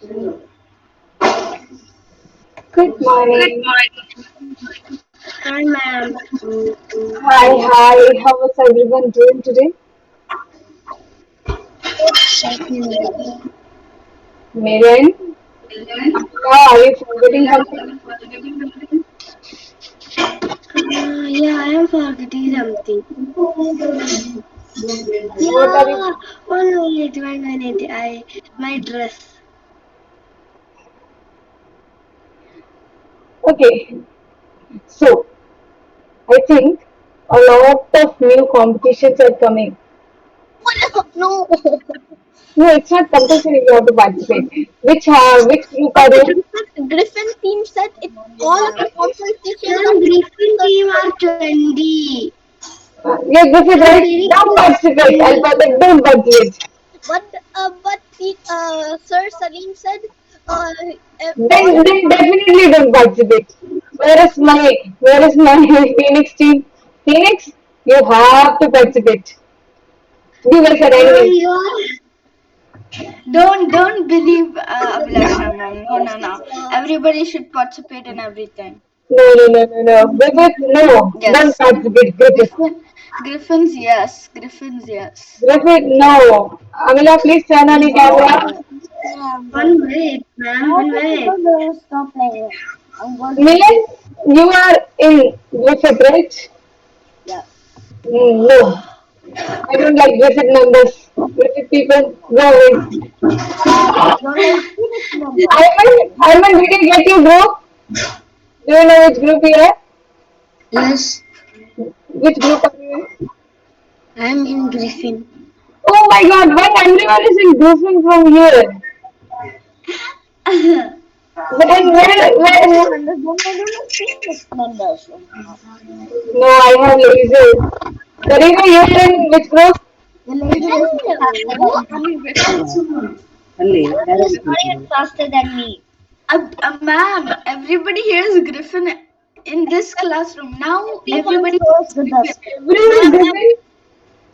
Good morning. Hi, ma'am. Hi, hi. How is everyone doing today? Miriam, are you forgetting something? Yeah, I am forgetting something. What are you? Yeah, one minute. My dress. Okay, so I think a lot of new competitions are coming. No. No, it's not compulsory you have to participate. Which group are you? Griffin team said it all of the compensation Ma'am, comes from Griffin team are trendy. Yes, this is I'm right. very Don't participate. trendy. Alphabet, don't participate. but the Sir Salim said all Then definitely don't participate. Where is my Phoenix team? Phoenix, you have to participate. You guys are enemies. You are. Don't believe Abhilasha, ma'am. No. Everybody should participate in everything. No. Griffith, no. Don't Yes. participate. Griffith. Griffins, yes. Griffins, yes. Griffith, no. Amila, please turn on your camera. yeah, but One minute, ma'am. One minute. stop playing. I'm going to Milan, you are in Griffith, right? yeah. No. I don't like Griffith members. Griffith people, go away. Don't like Phoenix members. Arman, did you get your group? Do you know which group you are? Yes, Which group are you in? I'm in Griffin. Oh my god, why everyone is in Griffin from here? Griffin Where? members don't like Phoenix members. No, I have laser. Karina, you are in which group? The laser is much faster Hello. than me. Laser is not even faster than me. Ma'am, everybody here is Griffin in this classroom. Now Everyone everybody shows is the Griffin. best. Everyone is Griffin?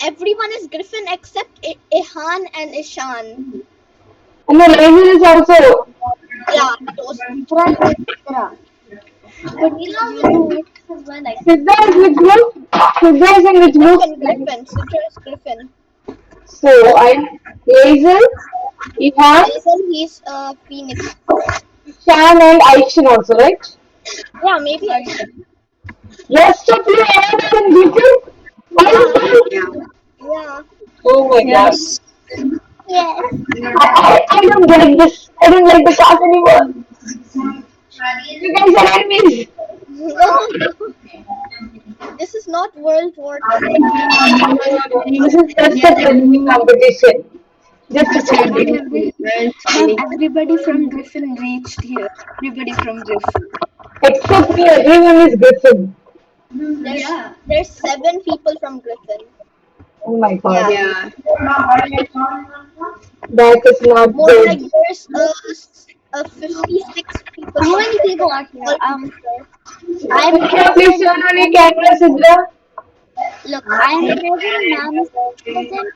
Everyone is Griffin except Ihan and Ishan. And the laser is also. Yeah, those Mitra and Mitra. But Mila will you, be Mix as well, I think. Siddha is which group? Siddha is in which group? Griffin. Sidra is Griffin. So I'm laser, Ihan, Laser, he's Phoenix. Shan and Aishan also, right? Yeah, maybe Ishan. Rest of you are in Griffin? Are Yeah, you sure? yeah. Oh my god. yes. Yes. I don't like this. I don't like the class anymore. You guys are enemies. No, this is not World War Three. No. This is just a friendly competition. Just a Ma'am, friendly. everybody from Griffin reached here. Everybody from Griffin. Except me, everyone is Griffin. There's Yeah. there's 7 people from Griffin. Oh my god. Yeah. That is not More like good. there's 56 people How from many people Griffin. are here? All together. I'm Sidra, please present. turn on your camera, Sidra. Look, I'm present. Ma'am is present.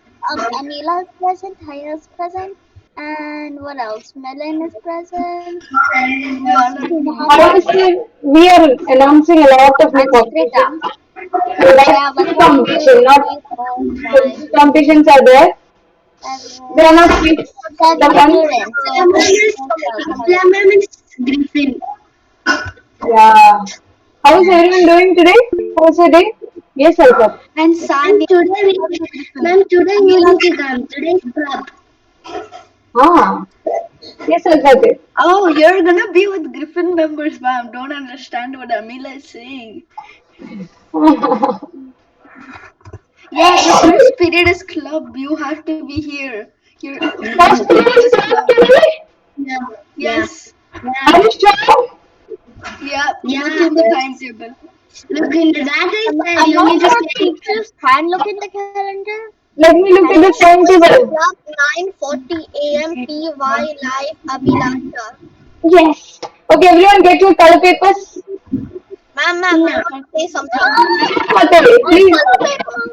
Anila is present. Haya is present. And what else? Melon is present. Kumar is Honestly, we are announcing a lot of new and Smrita. competitions. So Yeah, that's but free one, competition, two, not three, four, the five, which competitions are there. They are not free. The seven ones, students. Ma'am is Griffin. yeah. How is everyone doing today? How was your day? Yes, Alpha. And Sani. Ma'am, today music is on. Today's club. Ah, yes, Alpha. Oh, you're gonna be with Griffin members, ma'am. Don't understand what Amila is saying. Yeah, the first period is club. You have to be here. You're First in period is this club club. today. Yeah. Yeah. Are you sure? Yeah. Look in the timetable. Look in the that is I'm you not need to sure say teachers can look in the calendar. Let me look at the timetable. Club 9:40 a.m. PY live Abhilasha. Yes. Okay, everyone get your color papers. Ma'am, I want to say something. Okay, please.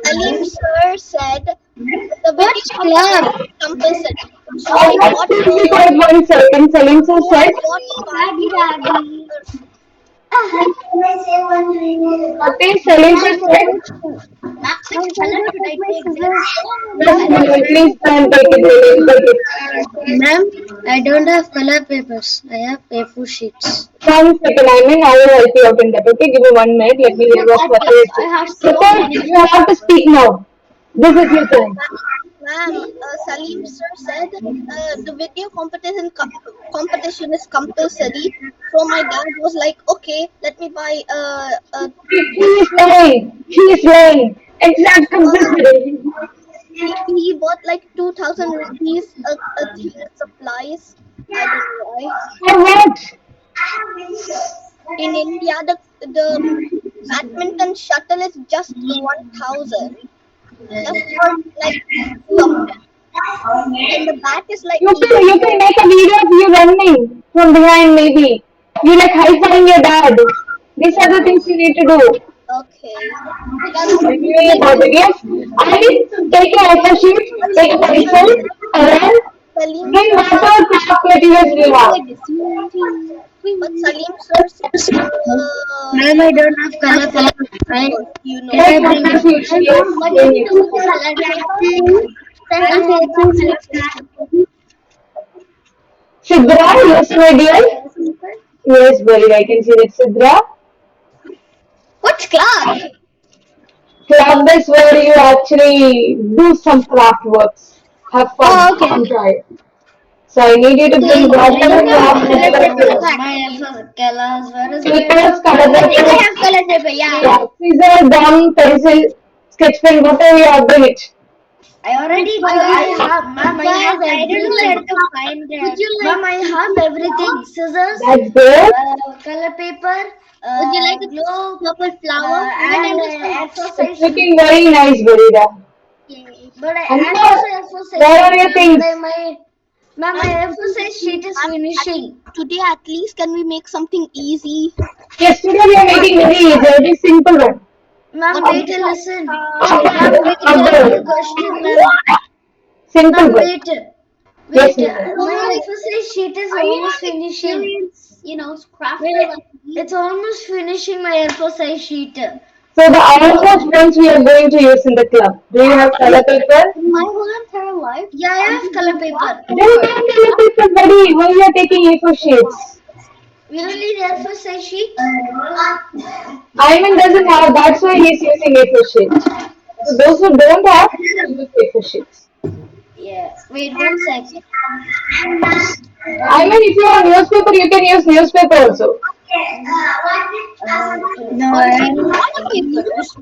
Salim sir said the which video club? compulsory. So I got Please be quiet 1 second. Salim sir so I said. got Daddy, daddy. Okay, Salim sir Mom, can said. I, Mom, can I take my scissors? Yes, Salim, please don't take it. Take it. Ma'am, I don't have color papers. I have A4 sheets. 1 second, I mean, I will help you out in that. Okay, give me 1 minute. Let me hear what Swati is I saying. have so Suppose many. you have to speak now. This is your time. Ma'am, Salim sir said the video competition is compulsory. So my dad was like, okay, let me buy He is lying. He is lying. Exact uh, compulsory. he bought like 2,000 rupees thing supplies. I don't know why. For what? In India, the badminton shuttle is just 1,000, just for like two of them, and the bat is like You can make a video of you running from behind maybe. You like high fiving your dad. These are the things you need to do. okay. That's Anyway, like about it, yes. I mean, take a offer sheet, take a Salim pencil, sir. a pen, Salim bring sir said, whatever craft materials you have. Like this. but Salim sir said, Ma'am, I don't have color paper. Can Take I bring offer it? sheets, And yes. Mom, what did Bring you it. do with the color paper? Send us a color paper. Sidra, yes, my dear. Color paper. Yes, buddy, I can see that. Sidra, What's club? club is where you actually do some craft works. Have fun, Oh, okay. enjoy. So I need you to Okay. bring I whatever don't you have have color physical paper. skills. But My A4 colors. Where is my Papers, A4 color I think I color? papers, have color paper. Yeah. yeah, scissors, gum, pencil, sketch pen, whatever you have, bring it. I already But I have, ma'am. I guys, have I don't know where everything. to find Would it. you like? Ma'am, I have everything. Scissors, That's good. color paper, Would you like a glue, purple flower? Even and I'm A4 It's size sheet. looking very nice, Burida. Yay. But I and Anita, also A4 size where are sheet, your ma'am. But things? my A4 size sheet is finishing. today at least can we make something easy? Yesterday we are making very easy, very simple one. Ma'am, What is wait it? and listen. Ma'am, Upward, wait. I have a upward. question, ma'am. Simple Ma'am, one. wait. Yes, Wait. ma'am. My So, A4 size sheet is are you almost an finishing. experienced, crafter Wait, like me? it's almost finishing my A4 size sheet. So the almost ones we are going to use in the club. Do you have color paper? In my whole entire life, Yeah, I I've have been color doing paper. Then take color paper, buddy. Why you are taking A4 sheets? We don't need A4 size sheet. Iman doesn't have, that's why he's using A4 sheets. So those who don't have, use A4 sheets. Yeah. Wait 1 sec. Iman, if you have newspaper, you can use newspaper also. No, what I is have water papers?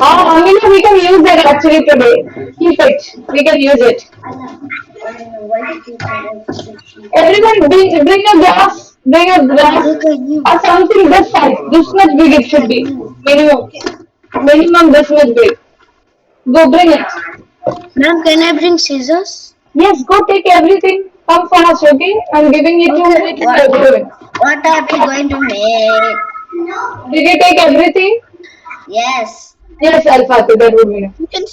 Ah, Amina, we can use that actually today. Keep it. We can use it. white paper A4 size sheet. Everyone bring a glass Look at you. or something this size. This much big it should be. Minimum. Minimum this much big. Go bring it. Ma'am, can I bring scissors? Yes, go take everything. Come fast, okay? I'm giving it Okay. 2 minutes to everyone. What are we going to make? Did you take everything? Yes. Yes, Alpha, that would be enough. You can